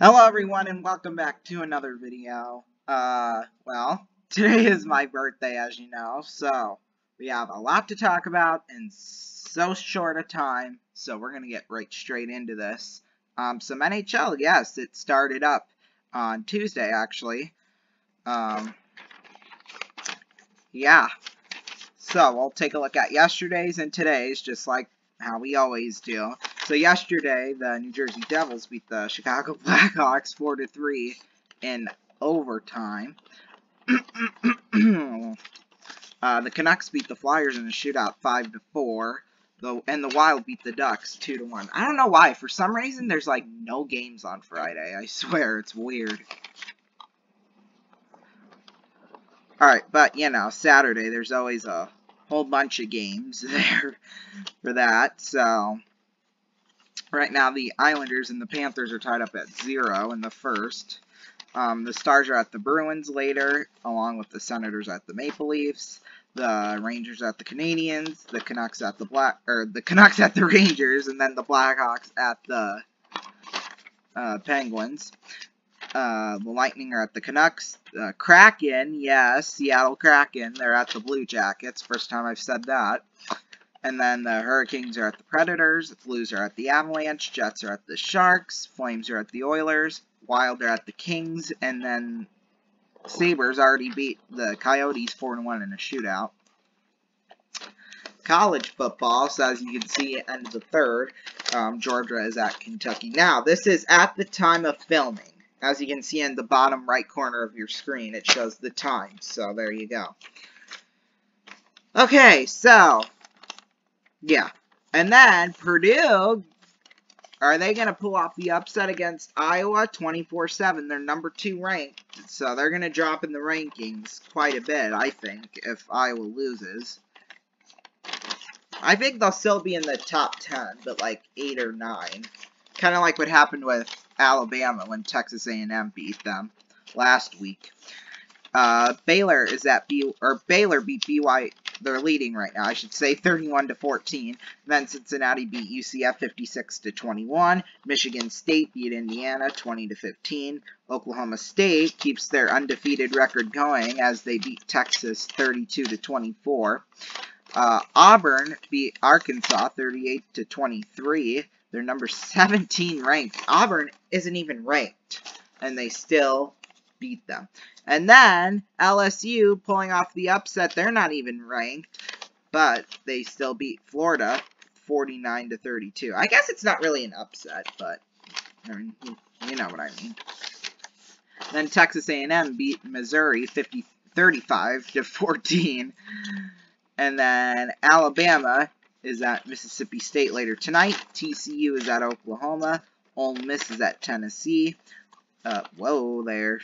Hello everyone and welcome back to another video. Well, today is my birthday as you know, so we have a lot to talk about in so short a time, so we're gonna get right straight into this. Some NHL, yes, it started up on Tuesday actually. Yeah, so we'll take a look at yesterday's and today's just like how we always do. So yesterday, the New Jersey Devils beat the Chicago Blackhawks 4-3 in overtime. The Canucks beat the Flyers in a shootout 5-4. And the Wild beat the Ducks 2-1. I don't know why. For some reason, there's like no games on Friday. I swear, it's weird. Alright, but you know, Saturday, there's always a whole bunch of games there for that. So right now, the Islanders and the Panthers are tied up at 0 in the first. The Stars are at the Bruins later, along with the Senators at the Maple Leafs, the Rangers at the Canadiens, the Canucks at the Rangers, and then the Blackhawks at the Penguins. The Lightning are at the Canucks. The Kraken, yes, Seattle Kraken, they're at the Blue Jackets. First time I've said that. And then the Hurricanes are at the Predators, the Blues are at the Avalanche, Jets are at the Sharks, Flames are at the Oilers, Wild are at the Kings, and then Sabres already beat the Coyotes 4-1 in a shootout. College football, so as you can see, end of the third, Georgia is at Kentucky. Now, this is at the time of filming. As you can see in the bottom right corner of your screen, it shows the time, so there you go. Okay, so yeah. And then, Purdue, are they going to pull off the upset against Iowa 24-7? They're number 2 ranked, so they're going to drop in the rankings quite a bit, I think, if Iowa loses. I think they'll still be in the top 10, but like 8 or 9. Kind of like what happened with Alabama when Texas A&M beat them last week. Baylor beat BYU. They're leading right now, I should say, 31-14. Then Cincinnati beat UCF 56-21. Michigan State beat Indiana 20-15. Oklahoma State keeps their undefeated record going as they beat Texas 32-24. Auburn beat Arkansas 38-23. They're number 17 ranked. Auburn isn't even ranked, and they still beat them. And then LSU pulling off the upset. They're not even ranked, but they still beat Florida 49-32. I guess it's not really an upset, but I mean, you know what I mean. Then Texas A&M beat Missouri 35-14. And then Alabama is at Mississippi State later tonight. TCU is at Oklahoma. Ole Miss is at Tennessee. Whoa there.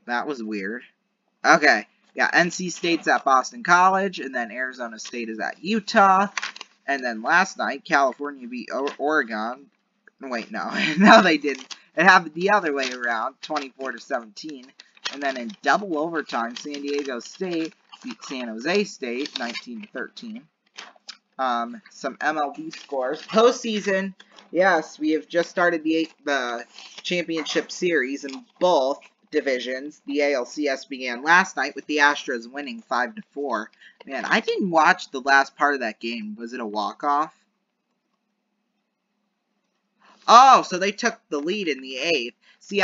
That was weird. Okay, yeah, NC State's at Boston College, and then Arizona State is at Utah. And then last night, California beat Oregon. Wait, no. No, they didn't. It happened the other way around, 24-17. And then in double overtime, San Diego State beat San Jose State, 19-13. Some MLB scores. Postseason, yes, we have just started the championship series in both divisions. The ALCS began last night with the Astros winning 5-4. Man, I didn't watch the last part of that game. Was it a walk-off? Oh, so they took the lead in the 8th. See,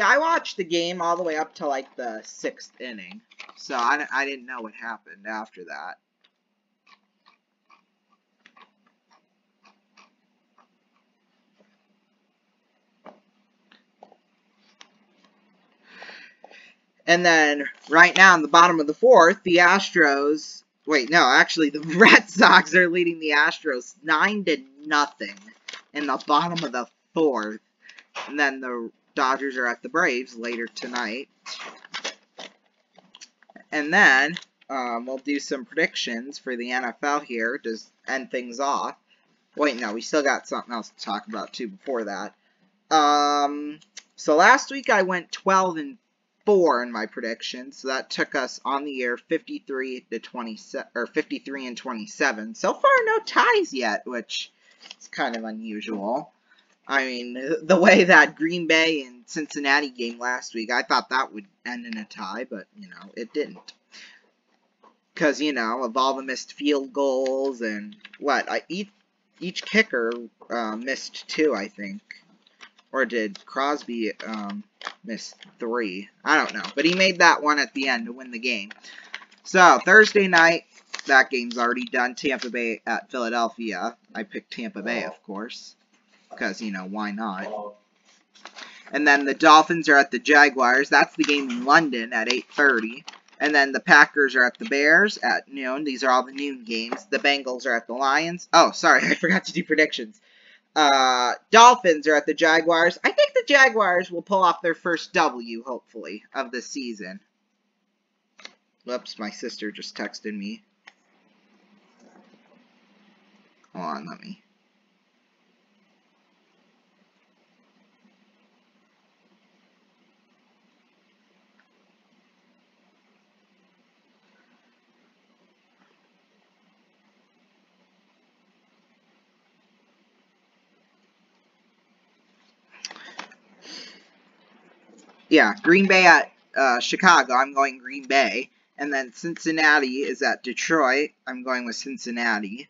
I watched the game all the way up to like the 6th inning. So I didn't know what happened after that. And then, right now, in the bottom of the 4th, the Astros... Wait, no, actually, the Red Sox are leading the Astros 9-0 in the bottom of the 4th. And then the Dodgers are at the Braves later tonight. And then, we'll do some predictions for the NFL here to end things off. Wait, no, we still got something else to talk about, too, before that. So last week I went 12-4 in my predictions, so that took us on the year 53-27, or 53-27. So far, no ties yet, which It's kind of unusual. I mean, the way that Green Bay and Cincinnati game last week, I thought that would end in a tie, but, you know, it didn't. Because, you know, of all the missed field goals and what, each kicker missed 2, I think. Or did Crosby miss 3? I don't know. But he made that one at the end to win the game. So, Thursday night, that game's already done. Tampa Bay at Philadelphia. I picked Tampa Bay, of course. Because, you know, why not? And then the Dolphins are at the Jaguars. That's the game in London at 8:30. And then the Packers are at the Bears at noon. These are all the noon games. The Bengals are at the Lions. Oh, sorry, I forgot to do predictions. Dolphins are at the Jaguars. I think the Jaguars will pull off their first W, hopefully, of the season. Whoops, my sister just texted me. Hold on, let me... Yeah, Green Bay at Chicago. I'm going Green Bay. And then Cincinnati is at Detroit. I'm going with Cincinnati.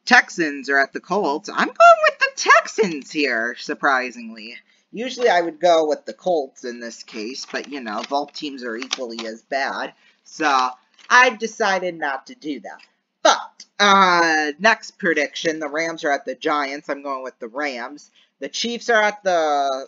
Texans are at the Colts. I'm going with the Texans here, surprisingly. Usually I would go with the Colts in this case, but, you know, both teams are equally as bad. So, I decided not to do that. But, next prediction, the Rams are at the Giants. I'm going with the Rams. The Chiefs are at the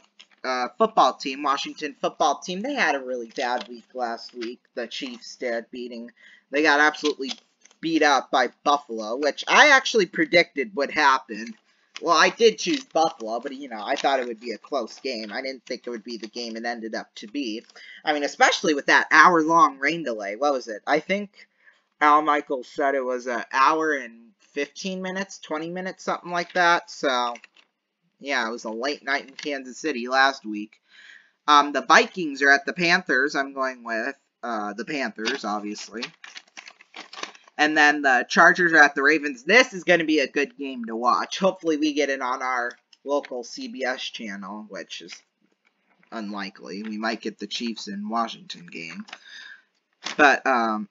football team, Washington football team. They had a really bad week last week. The Chiefs did, they got absolutely beat up by Buffalo, which I actually predicted would happen. Well, I did choose Buffalo, but, you know, I thought it would be a close game. I didn't think it would be the game it ended up to be. I mean, especially with that hour-long rain delay. What was it? I think Al Michaels said it was an hour and 15 minutes, 20 minutes, something like that. So, yeah, it was a late night in Kansas City last week. The Vikings are at the Panthers. I'm going with the Panthers, obviously. And then the Chargers are at the Ravens. This is going to be a good game to watch. Hopefully we get it on our local CBS channel, which is unlikely. We might get the Chiefs and Washington game. But I'm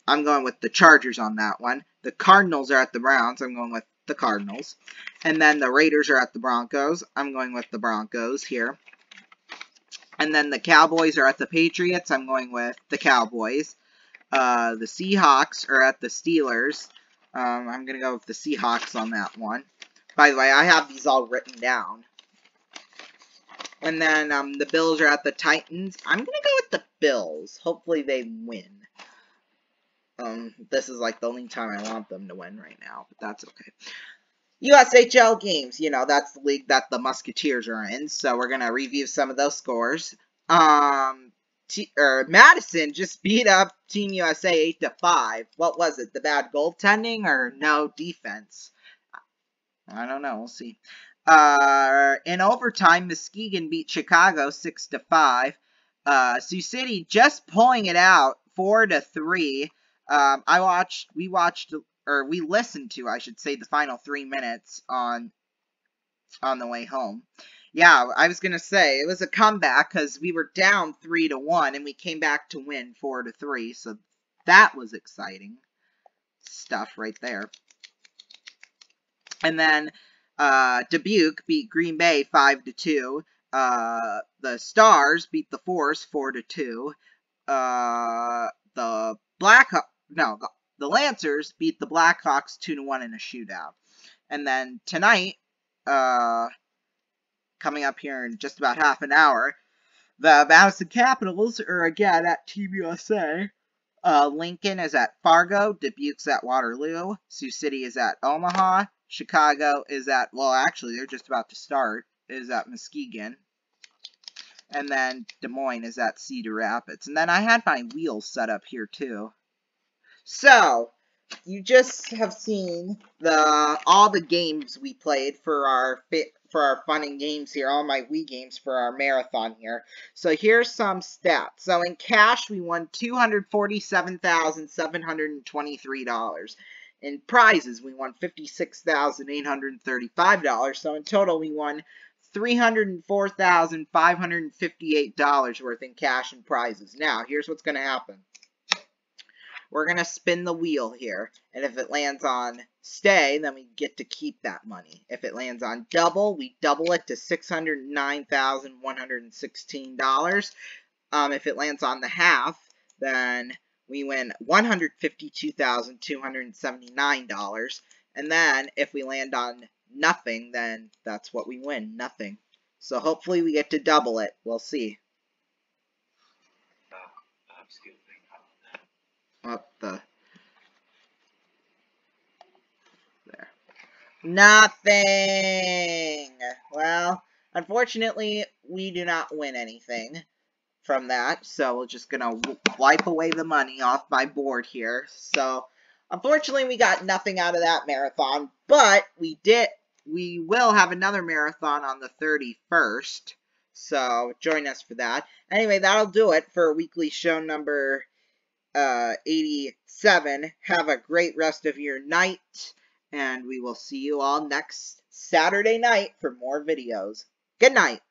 going with the Chargers on that one. The Cardinals are at the Browns. I'm going with the Cardinals. And then the Raiders are at the Broncos. I'm going with the Broncos here. And then the Cowboys are at the Patriots. I'm going with the Cowboys. The Seahawks are at the Steelers. I'm going to go with the Seahawks on that one. By the way, I have these all written down. And then the Bills are at the Titans. I'm going to go with the Bills. Hopefully they win. This is like the only time I want them to win right now, but that's okay. USHL games, you know, that's the league that the Musketeers are in, so we're going to review some of those scores. Madison just beat up Team USA 8-5. What was it? The bad goaltending or no defense? I don't know. We'll see. In overtime, Muskegon beat Chicago 6-5. Sioux City just pulling it out 4-3. We listened to, I should say, the final 3 minutes on the way home. Yeah, I was going to say, it was a comeback because we were down 3-1 and we came back to win 4-3. So that was exciting stuff right there. And then Dubuque beat Green Bay 5-2. The Stars beat the Force 4-2. The Lancers beat the Blackhawks 2-1 in a shootout. And then tonight, coming up here in just about half an hour, the Madison Capitals are again at Team USA. Lincoln is at Fargo. Dubuque's at Waterloo. Sioux City is at Omaha. Chicago is at, well, actually, they're just about to start, is at Muskegon. And then Des Moines is at Cedar Rapids. And then I had my wheels set up here, too. So, you just have seen all the games we played for our fun and games here, all my Wii games for our marathon here. So here's some stats. So in cash, we won $247,723. in prizes, we won $56,835. So in total, we won $304,558 worth in cash and prizes. Now, here's what's going to happen. We're going to spin the wheel here, and if it lands on stay, then we get to keep that money. If it lands on double, we double it to $609,116. If it lands on the half, then we win $152,279. And then if we land on nothing, then that's what we win, nothing. So hopefully we get to double it. We'll see. Up there. Nothing! Well, unfortunately, we do not win anything from that, so we're just gonna wipe away the money off my board here. So, unfortunately, we got nothing out of that marathon, but we will have another marathon on the 31st, so join us for that. Anyway, that'll do it for weekly show number 87. Have a great rest of your night, and we will see you all next Saturday night for more videos. Good night.